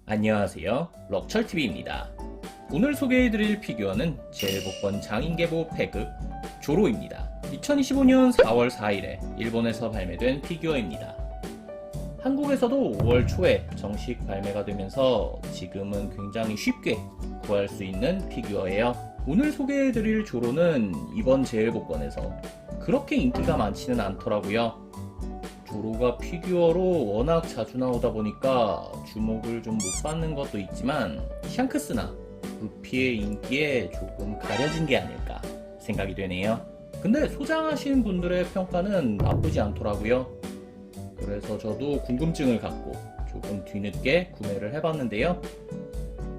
안녕하세요, 럭철TV입니다. 오늘 소개해드릴 피규어는 제일복권 장인계보 패급 조로입니다. 2025년 4월 4일에 일본에서 발매된 피규어입니다. 한국에서도 5월 초에 정식 발매가 되면서 지금은 굉장히 쉽게 구할 수 있는 피규어예요. 오늘 소개해드릴 조로는 이번 제일복권에서 그렇게 인기가 많지는 않더라고요. 조로가 피규어로 워낙 자주 나오다 보니까 주목을 좀 못 받는 것도 있지만 샹크스나 루피의 인기에 조금 가려진 게 아닐까 생각이 되네요. 근데 소장하신 분들의 평가는 나쁘지 않더라고요. 그래서 저도 궁금증을 갖고 조금 뒤늦게 구매를 해봤는데요.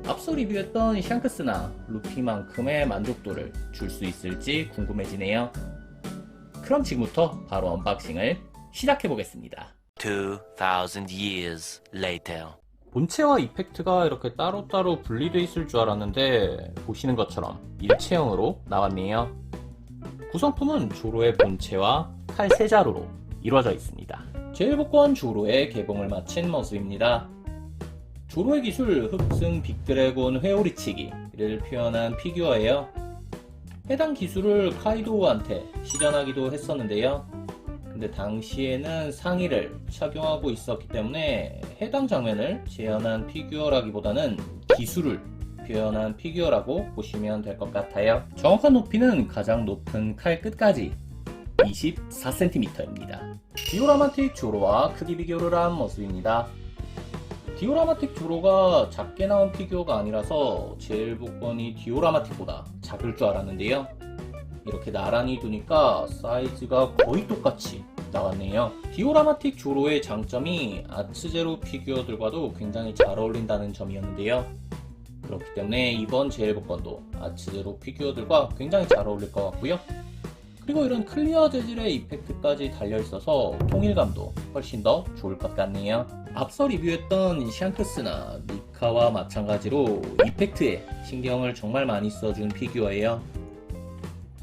앞서 리뷰했던 샹크스나 루피만큼의 만족도를 줄 수 있을지 궁금해지네요. 그럼 지금부터 바로 언박싱을 시작해보겠습니다. 2000 years later. 본체와 이펙트가 이렇게 따로따로 분리되어 있을 줄 알았는데 보시는 것처럼 일체형으로 나왔네요. 구성품은 조로의 본체와 칼 세 자루로 이루어져 있습니다. 제일복권 조로의 개봉을 마친 모습입니다. 조로의 기술 흡승 빅드래곤 회오리치기를 표현한 피규어예요. 해당 기술을 카이도우한테 시전하기도 했었는데요. 근데 당시에는 상의를 착용하고 있었기 때문에 해당 장면을 재현한 피규어라기보다는 기술을 표현한 피규어라고 보시면 될 것 같아요. 정확한 높이는 가장 높은 칼 끝까지 24cm입니다. 디오라마틱 조로와 크기 비교를 한 모습입니다. 디오라마틱 조로가 작게 나온 피규어가 아니라서 제일복권이 디오라마틱보다 작을 줄 알았는데요. 이렇게 나란히 두니까 사이즈가 거의 똑같이 나왔네요. 디오라마틱 조로의 장점이 아츠제로 피규어들과도 굉장히 잘 어울린다는 점이었는데요. 그렇기 때문에 이번 제일복권도 아츠제로 피규어들과 굉장히 잘 어울릴 것 같고요. 그리고 이런 클리어 재질의 이펙트까지 달려있어서 통일감도 훨씬 더 좋을 것 같네요. 앞서 리뷰했던 샹크스나 니카와 마찬가지로 이펙트에 신경을 정말 많이 써준 피규어예요.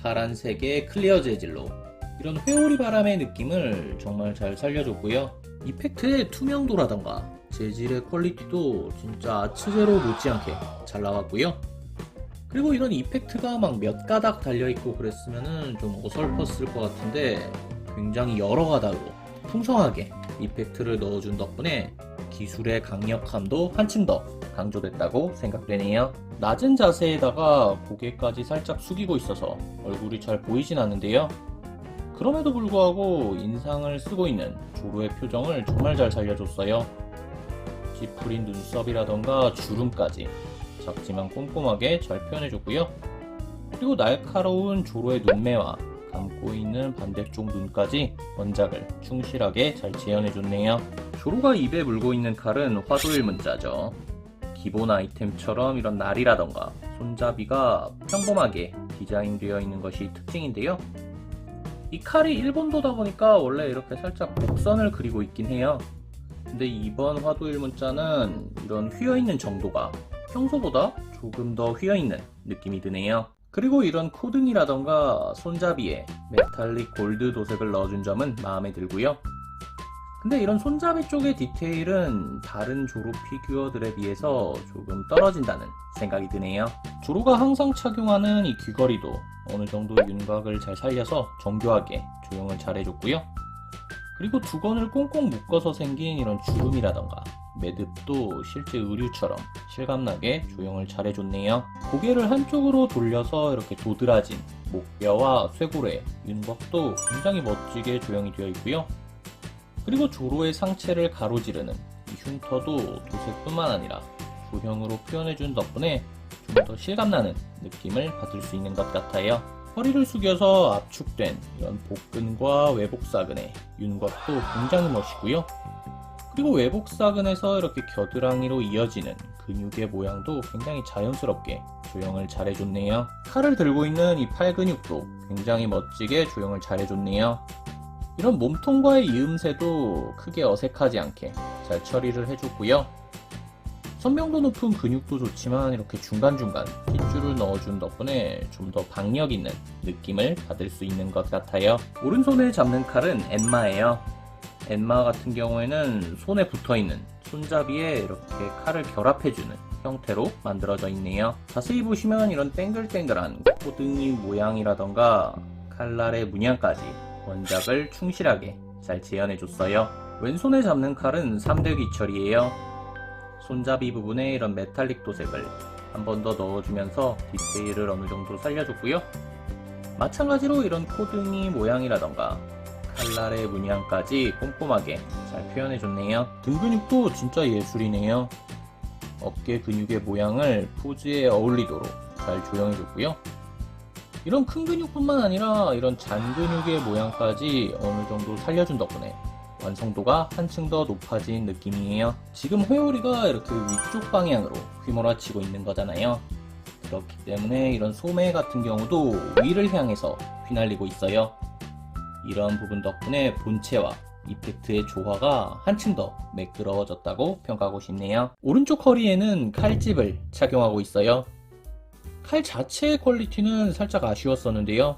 파란색의 클리어 재질로 이런 회오리 바람의 느낌을 정말 잘 살려줬고요. 이펙트의 투명도라던가 재질의 퀄리티도 진짜 아츠제로 못지않게 잘 나왔고요. 그리고 이런 이펙트가 막 몇 가닥 달려있고 그랬으면은 좀 어설펐을 것 같은데 굉장히 여러 가닥으로 풍성하게 이펙트를 넣어준 덕분에 기술의 강력함도 한층 더 강조됐다고 생각되네요. 낮은 자세에다가 고개까지 살짝 숙이고 있어서 얼굴이 잘 보이진 않는데요. 그럼에도 불구하고 인상을 쓰고 있는 조로의 표정을 정말 잘 살려줬어요. 찌푸린 눈썹이라던가 주름까지 작지만 꼼꼼하게 잘 표현해줬고요. 그리고 날카로운 조로의 눈매와 감고 있는 반대쪽 눈까지 원작을 충실하게 잘 재현해줬네요. 조로가 입에 물고 있는 칼은 화도일 문자죠. 기본 아이템처럼 이런 날이라던가 손잡이가 평범하게 디자인되어 있는 것이 특징인데요. 이 칼이 일본도다 보니까 원래 이렇게 살짝 곡선을 그리고 있긴 해요. 근데 이번 화도일 문자는 이런 휘어있는 정도가 평소보다 조금 더 휘어있는 느낌이 드네요. 그리고 이런 코등이라던가 손잡이에 메탈릭 골드 도색을 넣어준 점은 마음에 들고요. 근데 이런 손잡이 쪽의 디테일은 다른 조로 피규어들에 비해서 조금 떨어진다는 생각이 드네요. 조로가 항상 착용하는 이 귀걸이도 어느 정도 윤곽을 잘 살려서 정교하게 조형을 잘 해줬고요. 그리고 두건을 꽁꽁 묶어서 생긴 이런 주름이라던가 매듭도 실제 의류처럼 실감나게 조형을 잘 해줬네요. 고개를 한쪽으로 돌려서 이렇게 도드라진 목뼈와 쇄골의 윤곽도 굉장히 멋지게 조형이 되어 있고요. 그리고 조로의 상체를 가로지르는 이 흉터도 도색뿐만 아니라 조형으로 표현해준 덕분에 좀 더 실감나는 느낌을 받을 수 있는 것 같아요. 허리를 숙여서 압축된 이런 복근과 외복사근의 윤곽도 굉장히 멋있고요. 그리고 외복사근에서 이렇게 겨드랑이로 이어지는 근육의 모양도 굉장히 자연스럽게 조형을 잘 해줬네요. 칼을 들고 있는 이 팔 근육도 굉장히 멋지게 조형을 잘 해줬네요. 이런 몸통과의 이음새도 크게 어색하지 않게 잘 처리를 해줬고요. 선명도 높은 근육도 좋지만 이렇게 중간중간 핏줄을 넣어준 덕분에 좀 더 박력 있는 느낌을 받을 수 있는 것 같아요. 오른손에 잡는 칼은 엔마예요. 엔마 같은 경우에는 손에 붙어있는 손잡이에 이렇게 칼을 결합해주는 형태로 만들어져 있네요. 자세히 보시면 이런 땡글땡글한 코등이 모양이라던가 칼날의 문양까지 원작을 충실하게 잘 재현해줬어요. 왼손에 잡는 칼은 3대 귀철이에요. 손잡이 부분에 이런 메탈릭 도색을 한 번 더 넣어주면서 디테일을 어느 정도 살려줬고요. 마찬가지로 이런 코등이 모양이라던가 칼날의 문양까지 꼼꼼하게 잘 표현해줬네요. 등 근육도 진짜 예술이네요. 어깨 근육의 모양을 포즈에 어울리도록 잘 조형해줬고요. 이런 큰 근육뿐만 아니라 이런 잔 근육의 모양까지 어느 정도 살려준 덕분에 완성도가 한층 더 높아진 느낌이에요. 지금 회오리가 이렇게 위쪽 방향으로 휘몰아치고 있는 거잖아요. 그렇기 때문에 이런 소매 같은 경우도 위를 향해서 휘날리고 있어요. 이런 부분 덕분에 본체와 이펙트의 조화가 한층 더 매끄러워졌다고 평가하고 싶네요. 오른쪽 허리에는 칼집을 착용하고 있어요. 칼 자체의 퀄리티는 살짝 아쉬웠었는데요.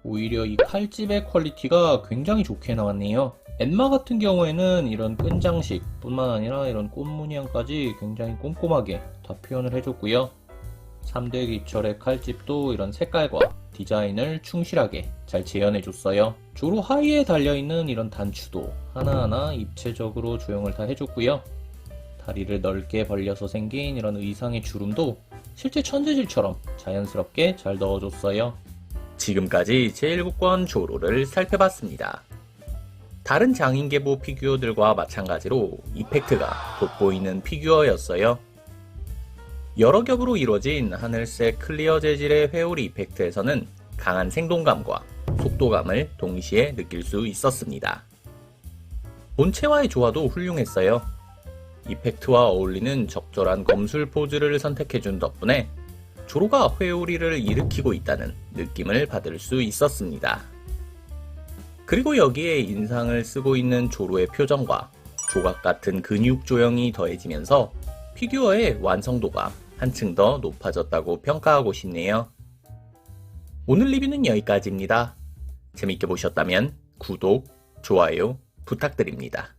오히려 이 칼집의 퀄리티가 굉장히 좋게 나왔네요. 엔마 같은 경우에는 이런 끈장식 뿐만 아니라 이런 꽃 문양까지 굉장히 꼼꼼하게 다 표현을 해줬고요. 3대 귀철의 칼집도 이런 색깔과 디자인을 충실하게 잘 재현해줬어요. 조로 하의에 달려있는 이런 단추도 하나하나 입체적으로 조형을 다 해줬고요. 다리를 넓게 벌려서 생긴 이런 의상의 주름도 실제 천재질처럼 자연스럽게 잘 넣어줬어요. 지금까지 제1국권 조로를 살펴봤습니다. 다른 장인계보 피규어들과 마찬가지로 이펙트가 돋보이는 피규어였어요. 여러 겹으로 이루어진 하늘색 클리어 재질의 회오리 이펙트에서는 강한 생동감과 속도감을 동시에 느낄 수 있었습니다. 본체와의 조화도 훌륭했어요. 이펙트와 어울리는 적절한 검술 포즈를 선택해준 덕분에 조로가 회오리를 일으키고 있다는 느낌을 받을 수 있었습니다. 그리고 여기에 인상을 쓰고 있는 조로의 표정과 조각 같은 근육 조형이 더해지면서 피규어의 완성도가 한층 더 높아졌다고 평가하고 싶네요. 오늘 리뷰는 여기까지입니다. 재밌게 보셨다면 구독, 좋아요 부탁드립니다.